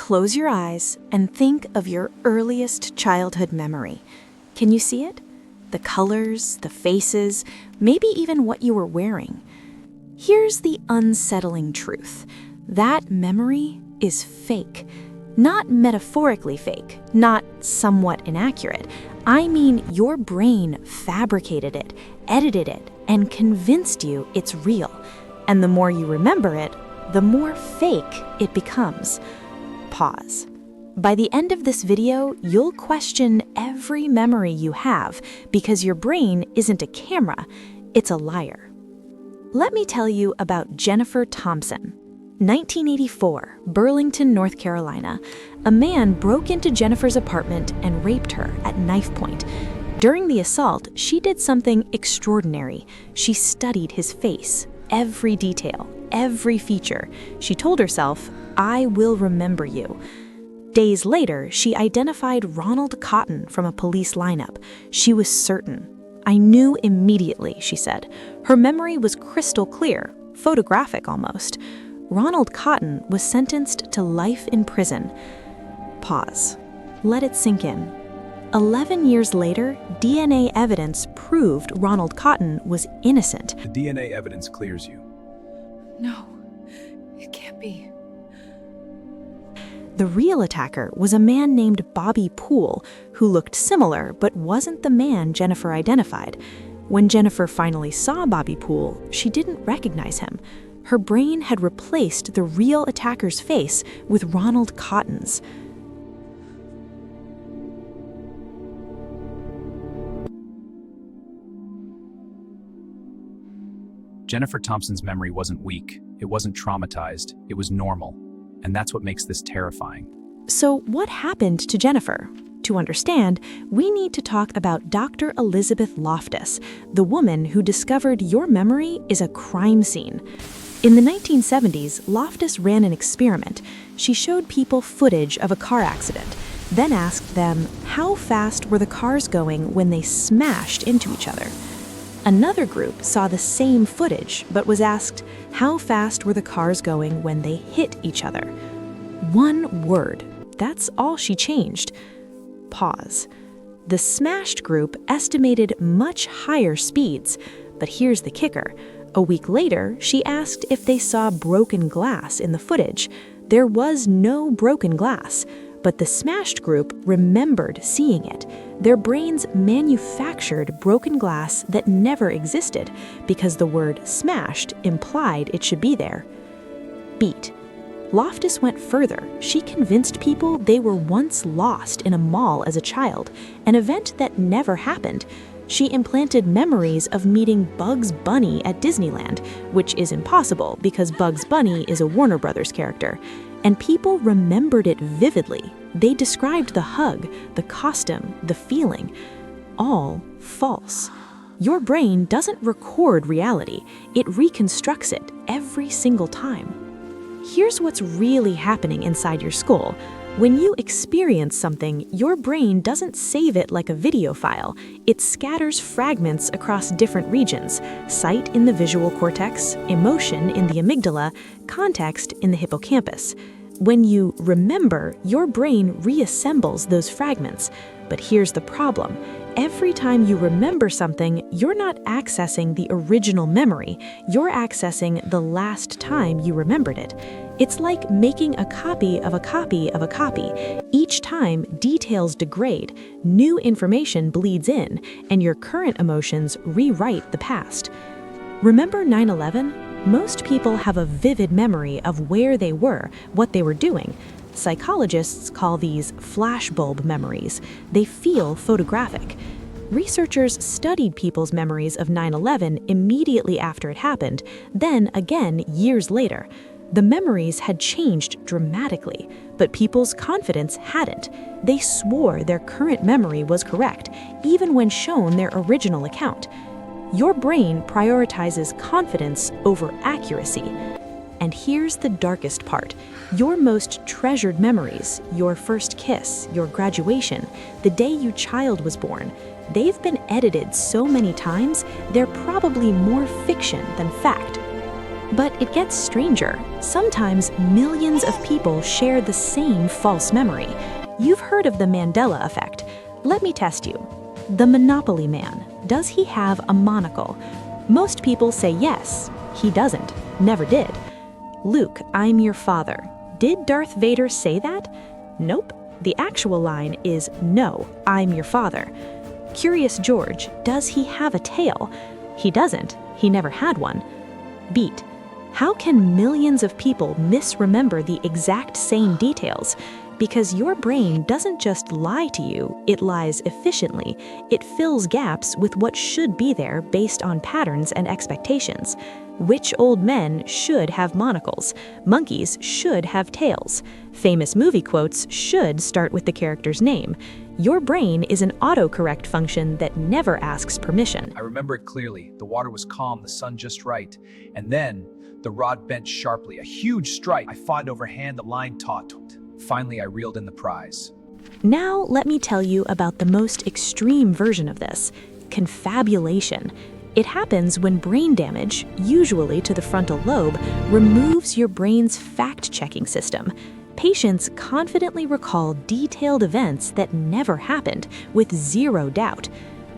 Close your eyes and think of your earliest childhood memory. Can you see it? The colors, the faces, maybe even what you were wearing. Here's the unsettling truth. That memory is fake. Not metaphorically fake, not somewhat inaccurate. I mean, your brain fabricated it, edited it, and convinced you it's real. And the more you remember it, the more fake it becomes. Pause. By the end of this video, you'll question every memory you have because your brain isn't a camera, it's a liar. Let me tell you about Jennifer Thompson. 1984, Burlington, North Carolina. A man broke into Jennifer's apartment and raped her at knife point. During the assault, she did something extraordinary. She studied his face, every detail, every feature. She told herself, "I will remember you." Days later, she identified Ronald Cotton from a police lineup. She was certain. "I knew immediately," she said. Her memory was crystal clear, photographic almost. Ronald Cotton was sentenced to life in prison. Pause. Let it sink in. 11 years later, DNA evidence proved Ronald Cotton was innocent. The DNA evidence clears you. No, it can't be. The real attacker was a man named Bobby Poole, who looked similar but wasn't the man Jennifer identified. When Jennifer finally saw Bobby Poole, she didn't recognize him. Her brain had replaced the real attacker's face with Ronald Cotton's. Jennifer Thompson's memory wasn't weak, it wasn't traumatized, it was normal. And that's what makes this terrifying. So what happened to Jennifer? To understand, we need to talk about Dr. Elizabeth Loftus, the woman who discovered your memory is a crime scene. In the 1970s, Loftus ran an experiment. She showed people footage of a car accident, then asked them how fast were the cars going when they smashed into each other. Another group saw the same footage, but was asked how fast were the cars going when they hit each other. One word. That's all she changed. Pause. The smashed group estimated much higher speeds, but here's the kicker. A week later, she asked if they saw broken glass in the footage. There was no broken glass, but the smashed group remembered seeing it. Their brains manufactured broken glass that never existed because the word smashed implied it should be there. Beat. Loftus went further. She convinced people they were once lost in a mall as a child, an event that never happened. She implanted memories of meeting Bugs Bunny at Disneyland, which is impossible because Bugs Bunny is a Warner Brothers character. And people remembered it vividly. They described the hug, the costume, the feeling. All false. Your brain doesn't record reality. It reconstructs it every single time. Here's what's really happening inside your skull. When you experience something, your brain doesn't save it like a video file. It scatters fragments across different regions: sight in the visual cortex, emotion in the amygdala, context in the hippocampus. When you remember, your brain reassembles those fragments. But here's the problem. Every time you remember something, you're not accessing the original memory. You're accessing the last time you remembered it. It's like making a copy of a copy of a copy. Each time, details degrade, new information bleeds in, and your current emotions rewrite the past. Remember 9/11? Most people have a vivid memory of where they were, what they were doing. Psychologists call these flashbulb memories. They feel photographic. Researchers studied people's memories of 9/11 immediately after it happened, then again years later. The memories had changed dramatically, but people's confidence hadn't. They swore their current memory was correct, even when shown their original account. Your brain prioritizes confidence over accuracy. And here's the darkest part. Your most treasured memories, your first kiss, your graduation, the day your child was born, they've been edited so many times, they're probably more fiction than fact. But it gets stranger. Sometimes millions of people share the same false memory. You've heard of the Mandela Effect. Let me test you. The Monopoly Man. Does he have a monocle? Most people say yes. He doesn't. Never did. Luke, I'm your father. Did Darth Vader say that? Nope. The actual line is, no, I'm your father. Curious George, does he have a tail? He doesn't. He never had one. Beat. How can millions of people misremember the exact same details? Because your brain doesn't just lie to you, it lies efficiently. It fills gaps with what should be there based on patterns and expectations. Which old men should have monocles? Monkeys should have tails. Famous movie quotes should start with the character's name. Your brain is an autocorrect function that never asks permission. I remember it clearly. The water was calm, the sun just right. And then, the rod bent sharply, a huge strike. I fought overhand, the line taut. Finally, I reeled in the prize. Now let me tell you about the most extreme version of this, confabulation. It happens when brain damage, usually to the frontal lobe, removes your brain's fact-checking system. Patients confidently recall detailed events that never happened, with zero doubt.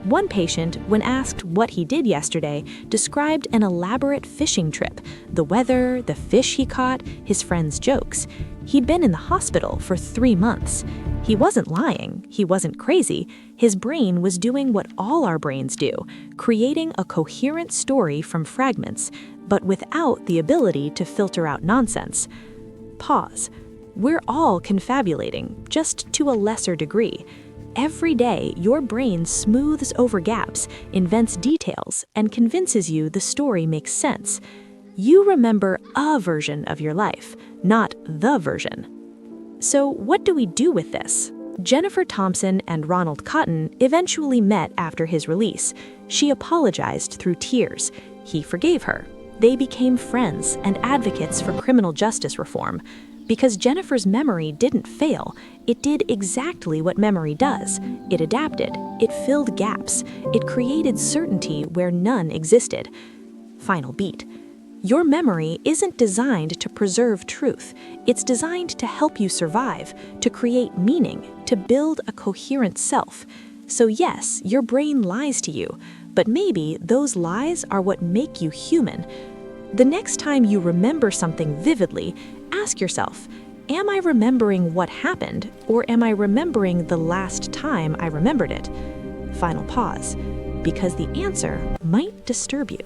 One patient, when asked what he did yesterday, described an elaborate fishing trip, the weather, the fish he caught, his friends' jokes. He'd been in the hospital for 3 months. He wasn't lying, he wasn't crazy. His brain was doing what all our brains do, creating a coherent story from fragments, but without the ability to filter out nonsense. Pause. We're all confabulating, just to a lesser degree. Every day, your brain smooths over gaps, invents details, and convinces you the story makes sense. You remember a version of your life, not the version. So what do we do with this? Jennifer Thompson and Ronald Cotton eventually met after his release. She apologized through tears. He forgave her. They became friends and advocates for criminal justice reform. Because Jennifer's memory didn't fail, it did exactly what memory does. It adapted, it filled gaps, it created certainty where none existed. Final beat. Your memory isn't designed to preserve truth. It's designed to help you survive, to create meaning, to build a coherent self. So yes, your brain lies to you, but maybe those lies are what make you human. The next time you remember something vividly, ask yourself, am I remembering what happened, or am I remembering the last time I remembered it? Final pause, because the answer might disturb you.